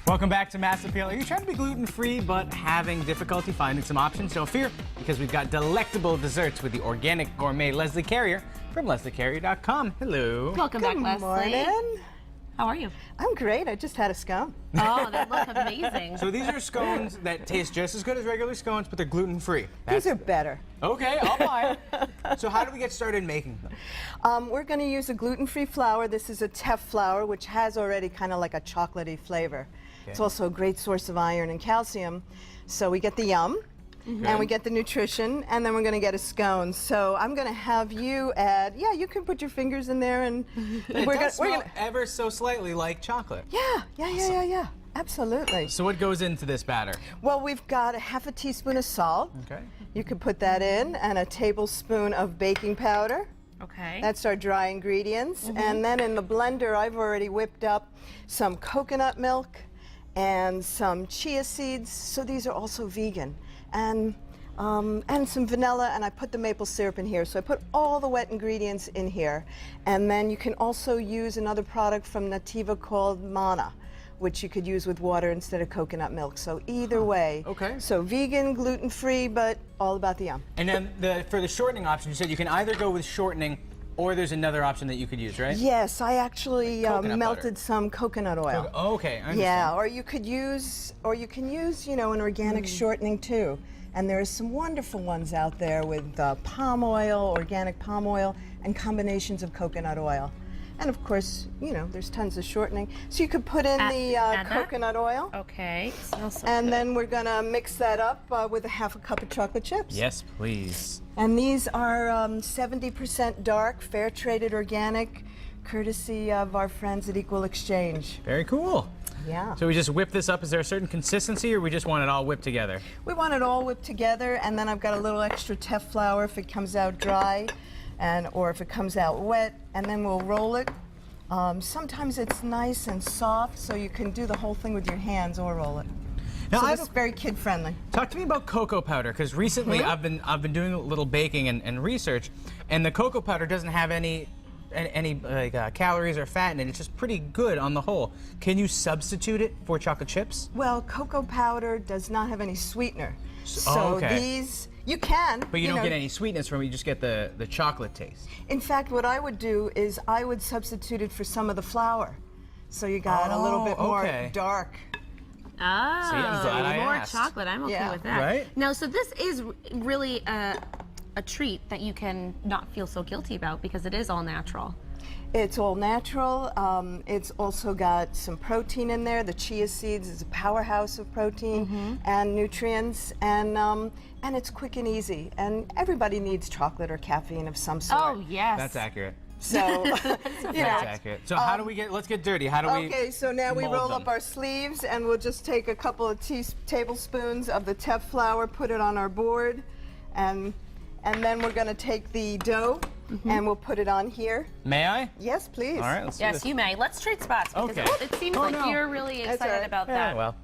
Welcome back to Mass Appeal. Are you trying to be gluten-free but having difficulty finding some options? Don't fear, because we've got delectable desserts with the organic gourmet Leslie Carrier from lesliecarrier.com. Hello. Welcome back, Leslie. Good morning. How are you? I'm great. I just had a scone. Oh, that look amazing. So these are scones that taste just as good as regular scones, but they're gluten-free. These are better. Okay, I'll buy it. So how do we get started making them? We're going to use a gluten-free flour. This is a teff flour, which has already kind of like a chocolatey flavor. Okay. It's also a great source of iron and calcium. So we get the yum, and we get the nutrition, and then we're going to get a scone. So I'm going to have you add, yeah, you can put your fingers in there, and It does smell ever so slightly like chocolate. Yeah. Absolutely. So what goes into this batter? Well, we've got a half a teaspoon of salt. Okay. You could put that in, and a tablespoon of baking powder. Okay. That's our dry ingredients. And then in the blender, I've already whipped up some coconut milk and some chia seeds. So these are also vegan. And some vanilla, and I put the maple syrup in here. So I put all the wet ingredients in here. And then you can also use another product from Nativa called Mana, which you could use with water instead of coconut milk. So either way. Okay. So vegan, gluten-free, but all about the yum. And then for the shortening option, you said you can either go with shortening or there's another option that you could use, right? Yes, I actually Coconut melted butter. some coconut oil. Oh, okay, I understand. Yeah, or you can use, you know, an organic shortening too. And there are some wonderful ones out there with palm oil, organic palm oil, and combinations of coconut oil. And of course, you know, there's tons of shortening. So you could put in the coconut oil. Okay. Smells so And good. then we're gonna mix that up with a half a cup of chocolate chips. Yes, please. And these are 70% dark, fair traded organic, courtesy of our friends at Equal Exchange. Very cool. Yeah. So we just whip this up. Is there a certain consistency, or we just want it all whipped together? We want it all whipped together, and then I've got a little extra teff flour if it comes out dry, or if it comes out wet, and then we'll roll it. Sometimes it's nice and soft, so you can do the whole thing with your hands or roll it. Now, So I this have is very kid-friendly. Talk to me about cocoa powder, because recently I've been doing a little baking and research, and the cocoa powder doesn't have any calories or fat in it. It's just pretty good on the whole. Can you substitute it for chocolate chips? Well, cocoa powder does not have any sweetener. So okay. these, you can. But you don't know, get any sweetness from it, you just get the chocolate taste. In fact, what I would do is I would substitute it for some of the flour. So you got a little bit more dark. Oh, I'm glad I more asked. chocolate. I'm okay Yeah. with that. Right? Now, so this is really a treat that you can not feel so guilty about because it is all natural. It's all natural. It's also got some protein in there. The chia seeds is a powerhouse of protein and nutrients, and it's quick and easy. And everybody needs chocolate or caffeine of some sort. Oh, yes. That's accurate. So, you know. That's accurate. So how do we let's get dirty. How do we Okay, so now we mold roll them? up our sleeves, and we'll just take a couple of tablespoons of the teff flour, put it on our board, and then we're going to take the dough, and we'll put it on here. May I? Yes, please. All right, let's do Yes, this. you may. Let's trade spots because Okay. it seems Oh, like no. you're really That's excited all right. about Yeah, that. well.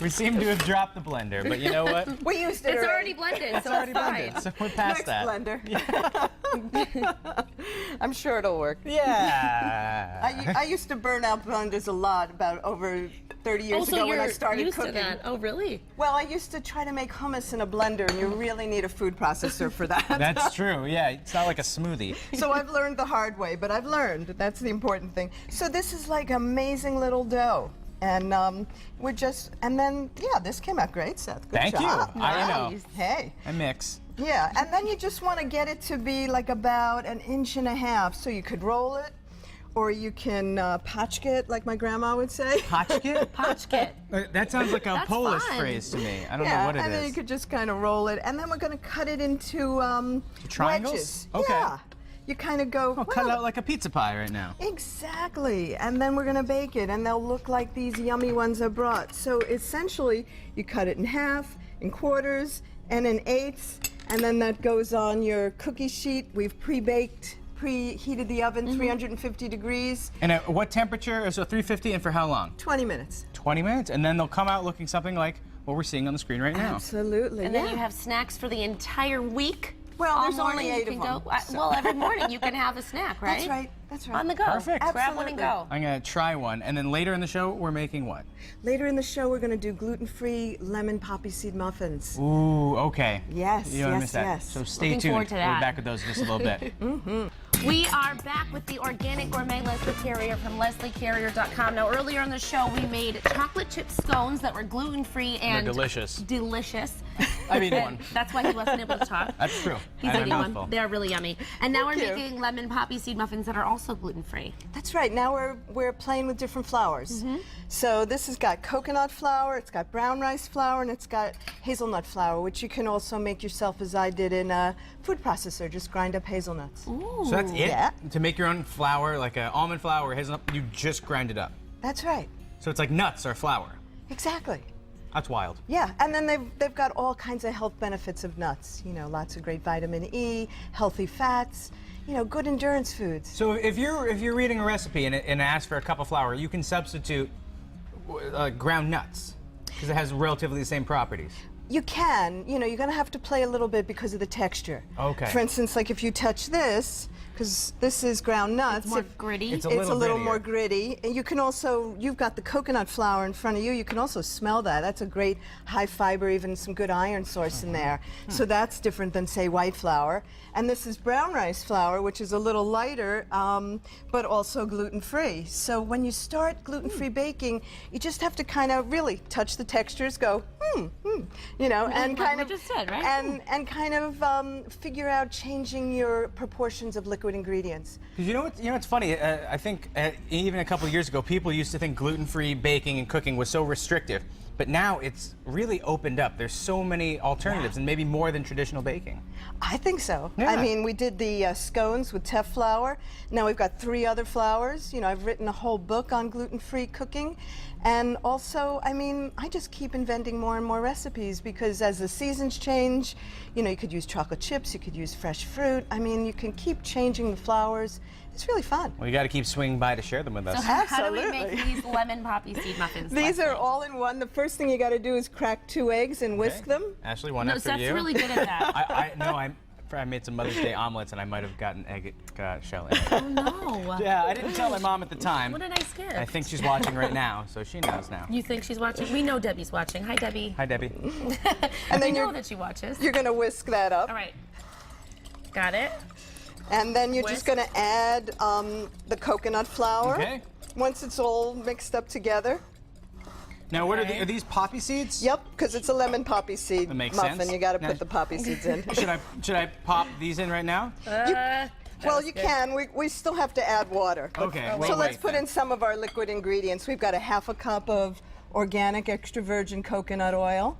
We seem to have dropped the blender, but you know what? We used it It's already blended, It's so already it's fine. blended, so we're past Next that. blender. I'm sure it'll work. Yeah. I used to burn out blenders a lot about over 30 years So ago when I you're started used cooking. to that. Oh, really? Well, I used to try to make hummus in a blender, and you really need a food processor for that. That's true. Yeah, it's not like a smoothie. So I've learned the hard way, but I've learned. That's the important thing. So this is like amazing little dough. And this came out great, Seth. Good Thank you. job. I know. Hey. I mix. Yeah, and then you just want to get it to be like about 1.5 inches. So you could roll it, or you can potchke it, like my grandma would say. Potchke? Potchke. That sounds like a That's Polish fun. phrase to me. I don't know Yeah, what it and then is. you could just kind of roll it, and then we're going to cut it into triangles? wedges. Okay. Yeah. You kind of go. I'll cut it out like a pizza pie right now. Exactly, and then we're going to bake it, and they'll look like these yummy ones I brought. So essentially, you cut it in half, in quarters, and in eighths, and then that goes on your cookie sheet. We've preheated the oven, 350 degrees. And at what temperature? So 350, and for how long? 20 minutes. 20 minutes, and then they'll come out looking something like what we're seeing on the screen right now. Absolutely. And yeah. then you have snacks for the entire week. Well, all there's only morning 8 you of can them. go. Well, every morning you can have a snack, right? That's right. That's right. On the go. Perfect. Grab one and go. I'm gonna try one, and then later in the show, we're making what? Later in the show, we're going to do gluten-free lemon poppy seed muffins. Ooh, okay. Yes, You don't wanna yes, miss that. yes. So stay Looking tuned. forward to We'll that. be back with those in just a little bit. We are back with the Organic Gourmet Leslie Carrier from lesliecarrier.com. Now, earlier in the show, we made chocolate chip scones that were gluten-free and delicious. Delicious. I've eaten one. That's why he wasn't able to talk. That's true. He's I had a eating one. mouthful. They're really yummy. And now Thank we're you. making lemon poppy seed muffins that are also gluten-free. That's right. Now we're playing with different flours. Mm-hmm. So this has got coconut flour, it's got brown rice flour, and it's got hazelnut flour, which you can also make yourself, as I did in a food processor. Just grind up hazelnuts. Ooh. So that's it? Yeah. To make your own flour, like an almond flour or hazelnut, you just grind it up. That's right. So it's like nuts or flour. Exactly. That's wild. Yeah, and then they've got all kinds of health benefits of nuts. You know, lots of great vitamin E, healthy fats. You know, good endurance foods. So if you're reading a recipe and it asks for a cup of flour, you can substitute ground nuts because it has relatively the same properties. You can. You know, you're going to have to play a little bit because of the texture. Okay. For instance, like if you touch this, because this is ground nuts. It's more gritty. It's a It's a little grittier. more gritty. And you can also, you've got the coconut flour in front of you. You can also smell that. That's a great high fiber, even some good iron source in there. So that's different than, say, white flour. And this is brown rice flour, which is a little lighter, but also gluten-free. So when you start gluten-free baking, you just have to kind of really touch the textures, go, you know, and Like kind we of, just said, right? and kind of figure out changing your proportions of liquid ingredients. Because you know what's funny? I think even a couple of years ago, people used to think gluten-free baking and cooking was so restrictive, but now it's really opened up. There's so many alternatives, and maybe more than traditional baking. I think so. Yeah. I mean, we did the scones with teff flour. Now we've got 3 other flours. You know, I've written a whole book on gluten-free cooking. And also, I mean, I just keep inventing more and more recipes because as the seasons change, you know, you could use chocolate chips, you could use fresh fruit. I mean, you can keep changing the flours. It's really fun. Well, you got to keep swinging by to share them with us. So how do we Absolutely. make these lemon poppy seed muffins? These Leslie? are all in one. The first thing you got to do is crack 2 eggs and whisk Okay. them. Ashley, one No, after Seth's you. really good at that. I made some Mother's Day omelets, and I might have gotten egg shell in it. Oh no. Yeah, I didn't tell my mom at the time. What a nice gift. I think she's watching right now, so she knows now. You think she's watching? We know Debbie's watching. Hi, Debbie. Hi, Debbie. And We then know that she watches. you're going to whisk that up. All right. Got it. And then you're Whisk. just going to add the coconut flour. Okay. Once it's all mixed up together. Now, what Okay. are these poppy seeds? Yep, because it's a lemon poppy seed That makes muffin. sense. You got to Now- put the poppy seeds in. Should I pop these in right now? Well, you can. We still have to add water. Okay. So let's put in some of our liquid ingredients. We've got a 1/2 cup of organic extra virgin coconut oil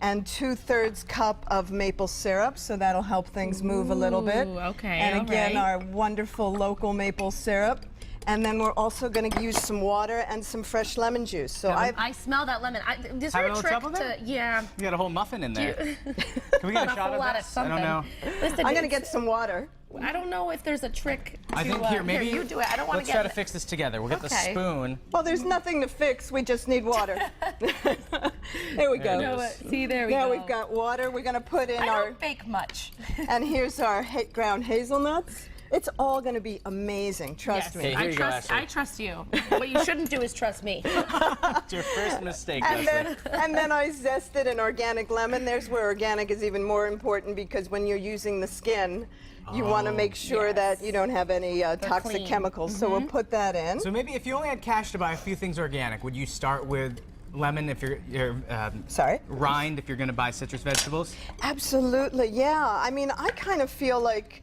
and 2/3 cup of maple syrup, so that'll help things move a little bit. Ooh, okay, And all again, right. our wonderful local maple syrup. And then we're also going to use some water and some fresh lemon juice. So I smell that lemon. Is there Have a a little trick trouble to? there? Yeah. You got a whole muffin in there. You- Can we get a A shot whole of lot this? of something. I don't know. Listen, I'm going to it's- get some water. I don't know if there's a trick. I to, think here, maybe you do it. I don't want let's to try get. to fix this together. We'll get the Okay. spoon. Well, there's nothing to fix. We just need water. There we There go. it is. See, there we Now go. we've got water. We're going to put in I our, don't bake much. and here's our ground hazelnuts. It's all going to be amazing. Trust Yes, me. Okay, here I you go, trust. Ashley. I trust you. What you shouldn't do is trust me. It's your first mistake, And Leslie. then I zested an organic lemon. There's where organic is even more important because when you're using the skin, you want to make sure yes. that you don't have any toxic clean. chemicals. So we'll put that in. So maybe if you only had cash to buy a few things organic, would you start with lemon if you're Sorry? rind if you're going to buy citrus vegetables? Absolutely, yeah. I mean, I kind of feel like,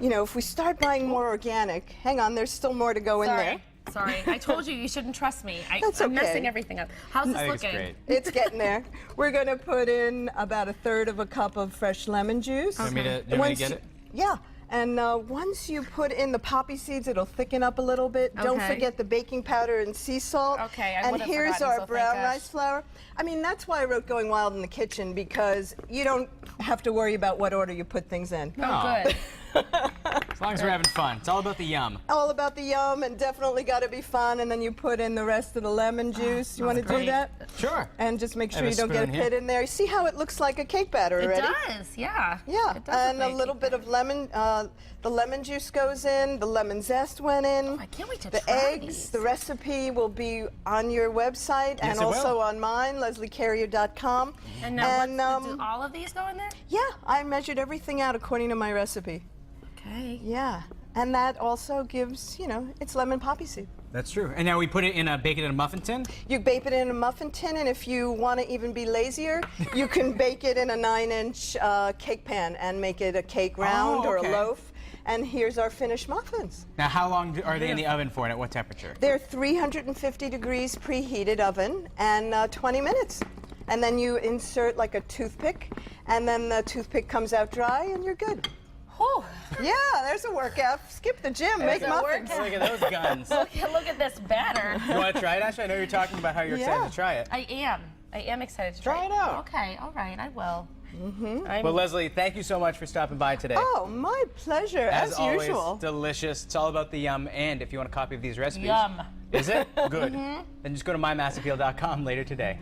you know, if we start buying more organic, hang on, there's still more to go in there. Sorry. I told you shouldn't trust me. That's I'm okay. messing everything up. How's this I think it's looking? great. It's getting there. We're going to put in about 1/3 cup of fresh lemon juice. Do you want me to get it? Yeah. And once you put in the poppy seeds, it'll thicken up a little bit. Don't Okay. forget the baking powder and sea salt. Okay, I And would have here's forgotten, our so thank brown gosh. rice flour. I mean, that's why I wrote Going Wild in the Kitchen, because you don't have to worry about what order you put things in. Oh, good. As long as we're having fun. It's all about the yum. All about the yum, and definitely got to be fun. And then you put in the rest of the lemon juice. You want to do great. that? Sure. And just make sure Have you a don't get a spoon here. pit in there. See how it looks like a cake batter It already? does, yeah. Yeah, It does and look a like little cake bit of lemon. The lemon juice goes in. The lemon zest went in. I can't wait to The try eggs. these. The recipe will be on your website and it also will. on mine, lesliecarrier.com. And now, do all of these go in there? Yeah, I measured everything out according to my recipe. Okay. Yeah, and that also gives, it's lemon poppy seed. That's true. And now we put it in bake it in a muffin tin? You bake it in a muffin tin, and if you want to even be lazier, you can bake it in a 9-inch cake pan and make it a cake round or a okay. loaf. And here's our finished muffins. Now, how long are they in the oven for and at what temperature? They're 350 degrees preheated oven and 20 minutes. And then you insert like a toothpick, and then the toothpick comes out dry, and you're good. Whew. Yeah, there's a workout. Skip the gym, make a muffins. Look at those guns. Look at this batter. You want to try it, Ashley? I know you're talking about how you're excited Yeah. to try it. I am excited to Try it out. Okay, all right, I will. Well, Leslie, thank you so much for stopping by today. Oh, my pleasure, as always, usual. delicious. It's all about the yum. And if you want a copy of these recipes, Yum. is it? Good. Then just go to mymassappeal.com later today.